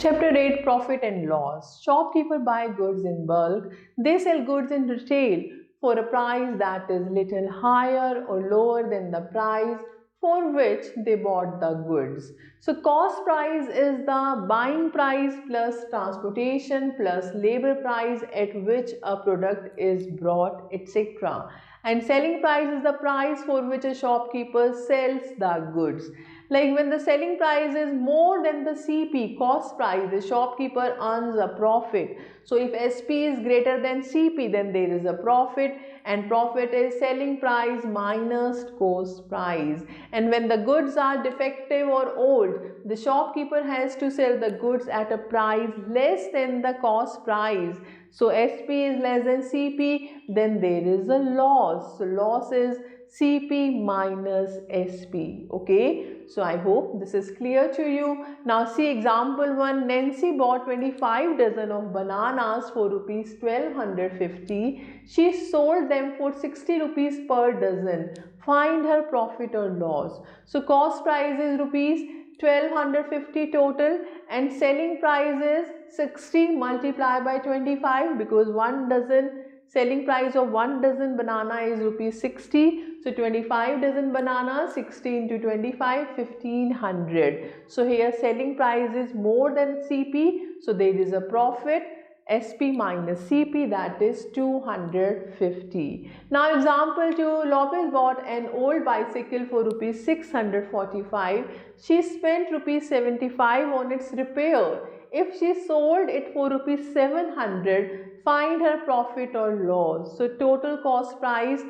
Chapter 8, Profit and Loss. Shopkeeper buy goods in bulk. They sell goods in retail for a price that is little higher or lower than the price for which they bought the goods. So cost price is the buying price plus transportation plus labor price at which a product is brought, etc. And selling price is the price for which a shopkeeper sells the goods. Like when the selling price is more than the CP, cost price, the shopkeeper earns a profit. So if SP is greater than CP, then there is a profit, and profit is selling price minus cost price. And when the goods are defective or old, the shopkeeper has to sell the goods at a price less than the cost price. So SP is less than CP, then there is a loss. So loss is CP minus SP. Okay. So I hope this is clear to you. Now see example 1. Nancy bought 25 dozen of bananas for rupees 1250. She sold them for 60 rupees per dozen. Find her profit or loss. So cost price is rupees 1250 total and selling price is 60 multiplied by 25 because 1 dozen selling price of 1 dozen banana is rupees 60. So 25 dozen banana, 60 into 25, 1500. So here selling price is more than CP. So there is a profit. SP minus CP, that is 250. Now example 2, Lopez bought an old bicycle for rupees 645. She spent rupees 75 on its repair. If she sold it for rupees 700, find her profit or loss. So total cost price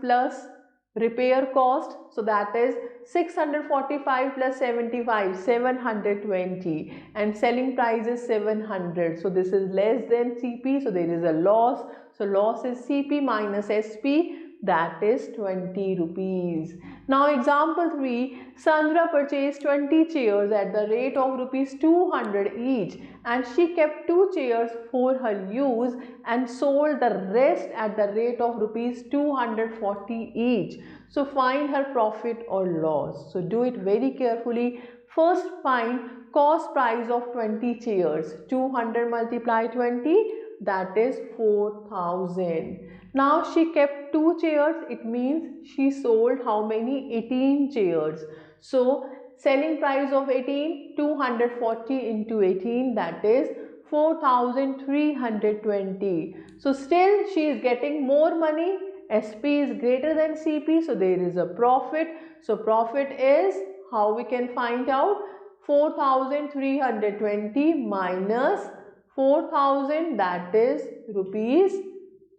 plus repair cost, so that is 645 plus 75, 720, and selling price is 700. So this is less than CP, so there is a loss. So loss is CP minus SP, that is 20 rupees. Now example 3, Sandra purchased 20 chairs at the rate of rupees 200 each and she kept 2 chairs for her use and sold the rest at the rate of rupees 240 each. So find her profit or loss. So do it very carefully. First find cost price of 20 chairs. 200 multiply 20, that is 4000. Now she kept 2 chairs, it means she sold how many? 18 chairs. So selling price of 18, 240 into 18, that is 4320. So still she is getting more money. SP is greater than CP, so there is a profit. So profit is, how we can find out? 4320 minus 4000, that is rupees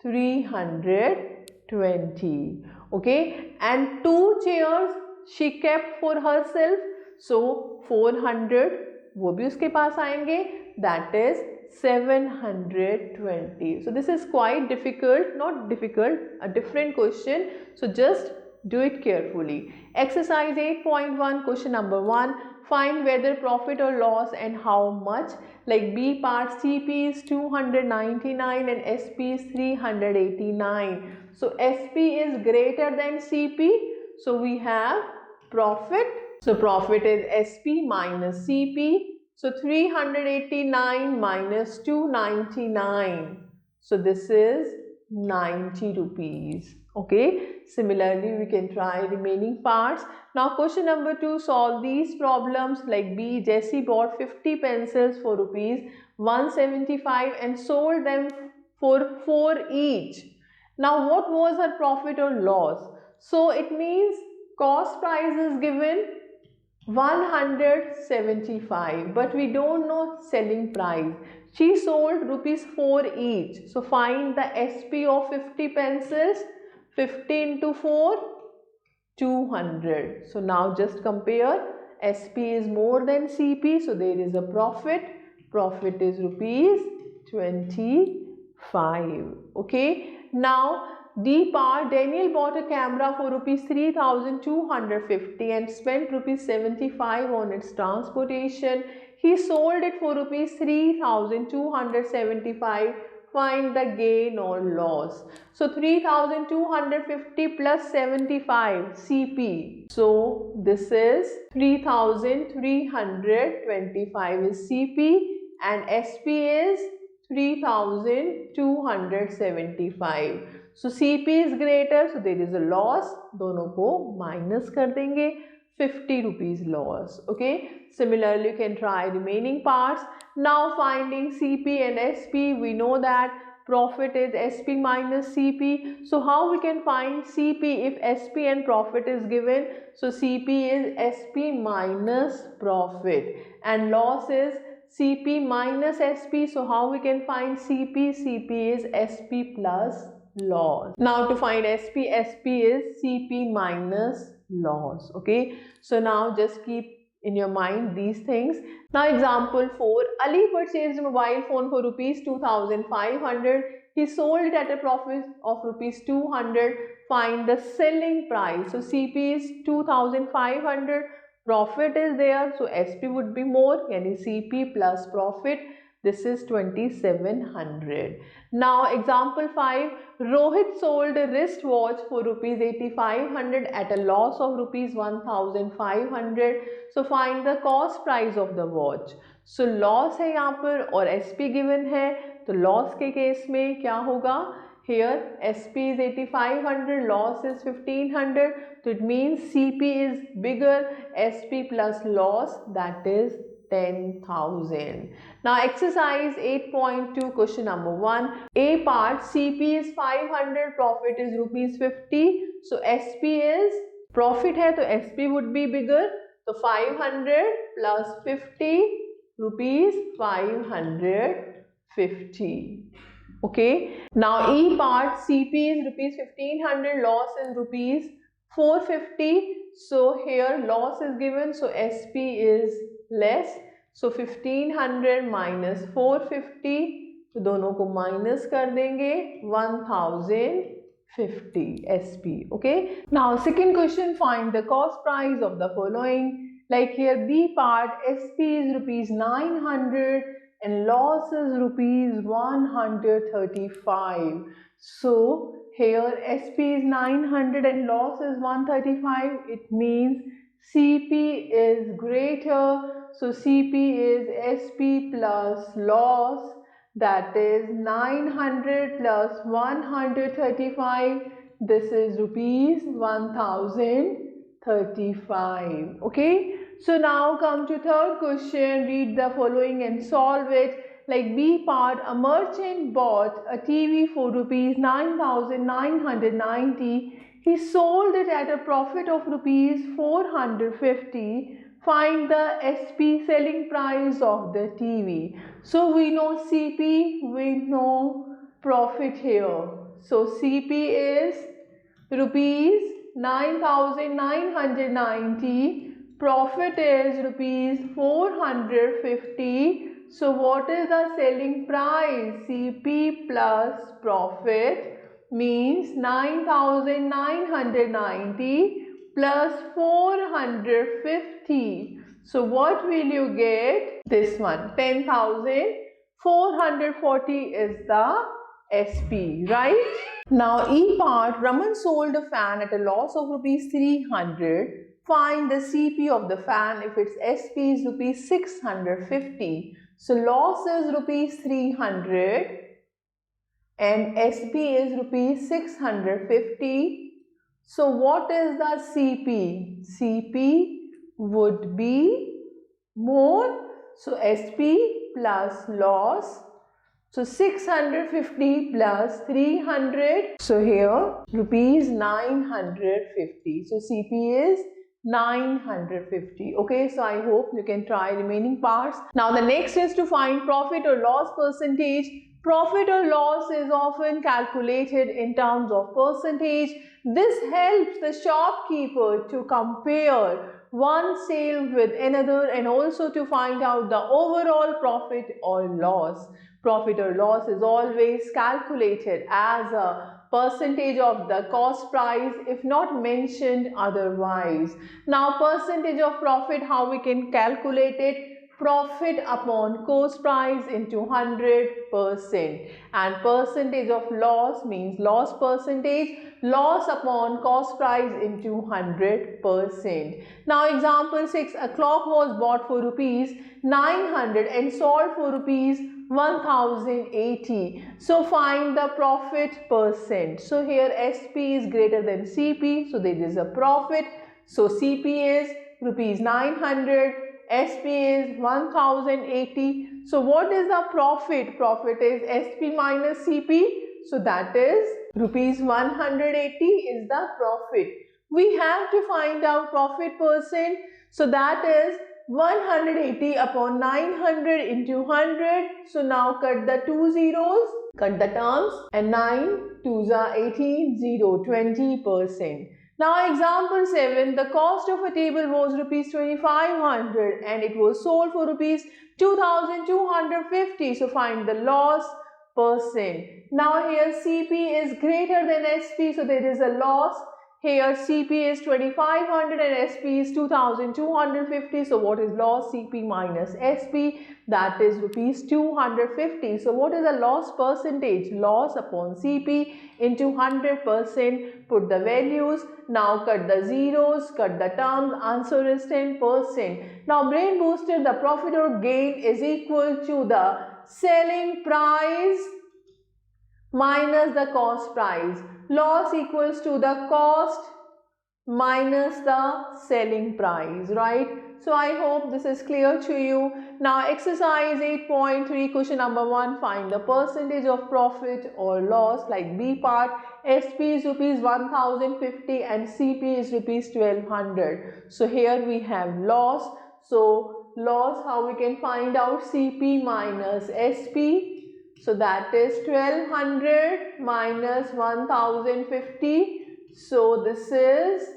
320. Okay, and 2 chairs she kept for herself, so 400 वो भी उसके पास आएंगे, that is 720. So this is quite difficult, not difficult, a different question. So just do it carefully. Exercise 8.1, question number 1. Find whether profit or loss and how much. Like B part, CP is 299 and SP is 389. So SP is greater than CP. So we have profit. So profit is SP minus CP. So 389 minus 299. So this is 90 rupees. Okay. Similarly, we can try remaining parts. Now question number 2, solve these problems. Like B, Jessie bought 50 pencils for rupees 175 and sold them for 4 each. Now what was her profit or loss? So it means cost price is given 175, but we don't know selling price. She sold rupees 4 each. So find the SP of 50 pencils. 50 into 4, 200. So now just compare. SP is more than CP, so there is a profit. Profit is rupees 25. Okay. Now D part, Daniel bought a camera for rupees 3250 and spent rupees 75 on its transportation. He sold it for rupees 3275. find the gain or loss. So 3250 plus 75 CP. So this is 3325 is CP and SP is 3275. So CP is greater, so there is a loss. दोनों को minus कर देंगे, 50 rupees loss. Okay. Similarly, you can try remaining parts. Now finding CP and SP, we know that profit is SP minus CP. So how we can find CP if SP and profit is given? So CP is SP minus profit and loss is CP minus SP. So how we can find CP? CP is SP plus loss. Now to find SP, SP is CP minus loss. Okay. So now just keep in your mind these things. Now example 4, Ali purchased a mobile phone for rupees 2500. He sold it at a profit of rupees 200. Find the selling price. So CP is 2500, profit is there, so SP would be more, yani CP plus profit. This is 2700. Now example 5, Rohit sold a wristwatch for rupees 8500 at a loss of rupees 1500. So find the cost price of the watch. So loss है यहाँ पर और SP given है, तो loss के case में क्या होगा? Here SP is 8500, loss is 1500, so it means CP is bigger, SP plus loss, that is 10,000. Now exercise 8.2 question number 1. A part, CP is 500, profit is rupees 50. So SP is, profit है तो SP would be bigger. So 500 plus 50 rupees 550. Okay. Now E part, CP is rupees 1500, loss is rupees 450. So here loss is given, so SP is less. So 1500 minus 450, तो दोनों को minus कर देंगे, 1050 SP. Okay. Now second question, find the cost price of the following. Like here B part, SP is rupees 900 and loss is rupees 135. So here SP is 900 and loss is 135. It means CP is greater. So CP is SP plus loss, that is 900 plus 135. This is rupees 1035. Okay. So now come to third question. Read the following and solve it. Like B part, a merchant bought a TV for rupees 9990. He sold it at a profit of rupees 450. Find the SP selling price of the TV. So we know CP, we know profit here. So CP is rupees 9990. Profit is rupees 450. So what is the selling price? CP plus profit means 9990 plus 450. So what will you get? This one, 10,440 is the SP, right? Now E part, Raman sold a fan at a loss of rupees 300. Find the CP of the fan if its SP is rupees 650. So loss is rupees 300 and SP is rupees 650. So what is the CP? CP would be more. So SP plus loss. So 650 plus 300. So here rupees 950. So CP is 950. Okay, so I hope you can try remaining parts. Now the next is to find profit or loss percentage. Profit or loss is often calculated in terms of percentage. This helps the shopkeeper to compare one sale with another and also to find out the overall profit or loss. Profit or loss is always calculated as a percentage of the cost price if not mentioned otherwise. Now percentage of profit, how we can calculate it? profit upon cost price into 100%, and percentage of loss means loss percentage, loss upon cost price into 100%. Now example 6, a clock was bought for rupees 900 and sold for rupees 1080. So find the profit percent. So here SP is greater than CP, so there is a profit. So CP is rupees 900, SP is 1080. So what is the profit? Profit is SP minus CP. So that is rupees 180 is the profit. We have to find out profit percent. So that is 180 upon 900 into 100. So now cut the two zeros, cut the terms, and 9 2s are 18, 0, 20%. Now example 7, the cost of a table was rupees 2500 and it was sold for rupees 2250. So find the loss percent. Now here CP is greater than SP, so there is a loss. Here CP is 2500 and SP is 2250. So what is loss? CP minus SP, that is rupees 250. So what is the loss percentage? Loss upon CP into 100%. Put the values. Now cut the zeros, cut the terms. Answer is 10%. Now brain booster, the profit or gain is equal to the selling price minus the cost price. Loss equals to the cost minus the selling price, right? So I hope this is clear to you. Now exercise 8.3, question number 1, find the percentage of profit or loss, like B part. SP is rupees 1050 and CP is rupees 1200. So here we have loss. So loss, how we can find out? CP minus SP. So that is 1200 minus 1050. So this is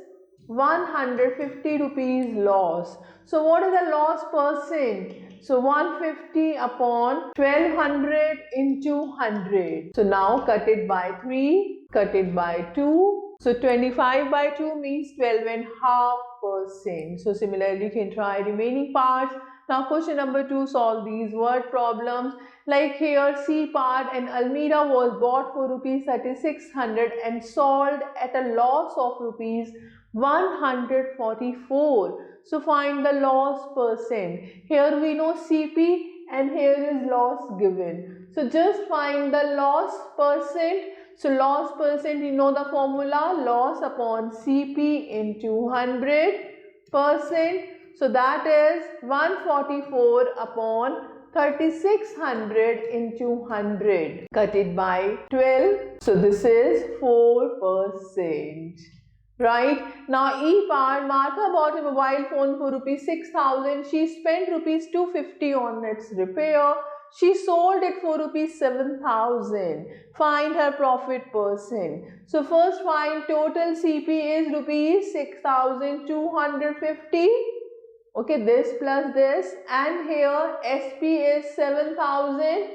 150 rupees loss. So what is the loss percent? So 150 upon 1200 into 100. So now cut it by 3, cut it by 2. So 25 by 2 means 12.5%. So similarly you can try remaining parts. Now question number 2, solve these word problems. Like here C part, an almirah was bought for rupees 3600 and sold at a loss of rupees 144. So find the loss percent. Here we know CP and here is loss given. So just find the loss percent. So loss percent, you know the formula, loss upon CP into 100%. So that is 144 upon 3600 into 100. Cut it by 12. So this is 4%. Right? Now E part, Martha bought a mobile phone for rupees 6000. She spent rupees 250 on its repair. She sold it for rupees 7000. Find her profit percent. So first find total CP is rupees 6250. Okay, this plus this, and here SP is 7000.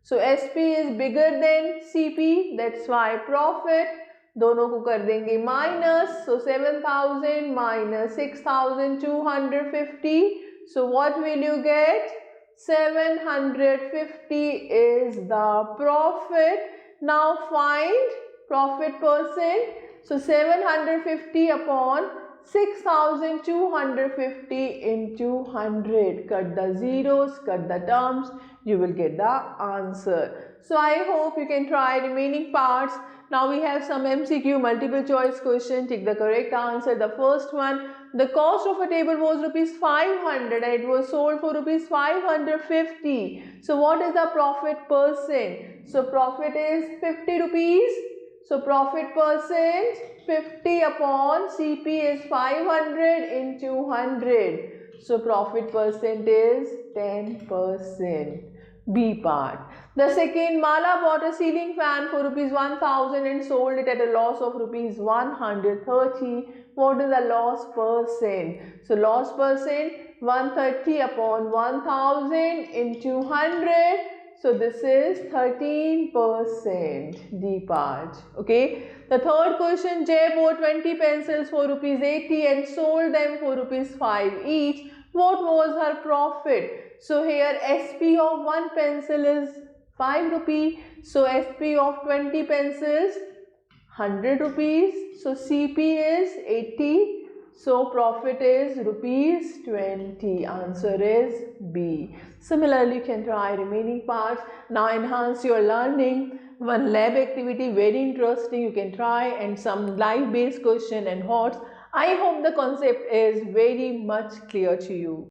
So SP is bigger than CP, that's why profit. दोनों को कर देंगे minus. So 7000 minus 6250. So what will you get? 750 is the profit. Now find profit percent. So 750 upon 6250 into 100. Cut the zeros, cut the terms, you will get the answer. So I hope you can try remaining parts. Now we have some MCQ multiple choice question. Take the correct answer. The first one, the cost of a table was rupees 500 and it was sold for rupees 550. So what is the profit percent? So profit is 50 rupees. So profit percent 50 upon CP is 500 into 100. So profit percent is 10%. B part. The second, Mala bought a ceiling fan for rupees 1000 and sold it at a loss of rupees 130. What is the loss percent? So loss percent 130 upon 1000 into 100. So this is 13%. D part. Okay. The third question, Jay bought 20 pencils for rupees 80 and sold them for rupees 5 each. What was her profit? So here SP of 1 pencil is 5 rupee. So SP of 20 pencils 100 rupees. So CP is 80. So profit is rupees 20. Answer is B. Similarly, you can try remaining parts. Now enhance your learning. One lab activity, very interesting, you can try, and some live based question and HOTS. I hope the concept is very much clear to you.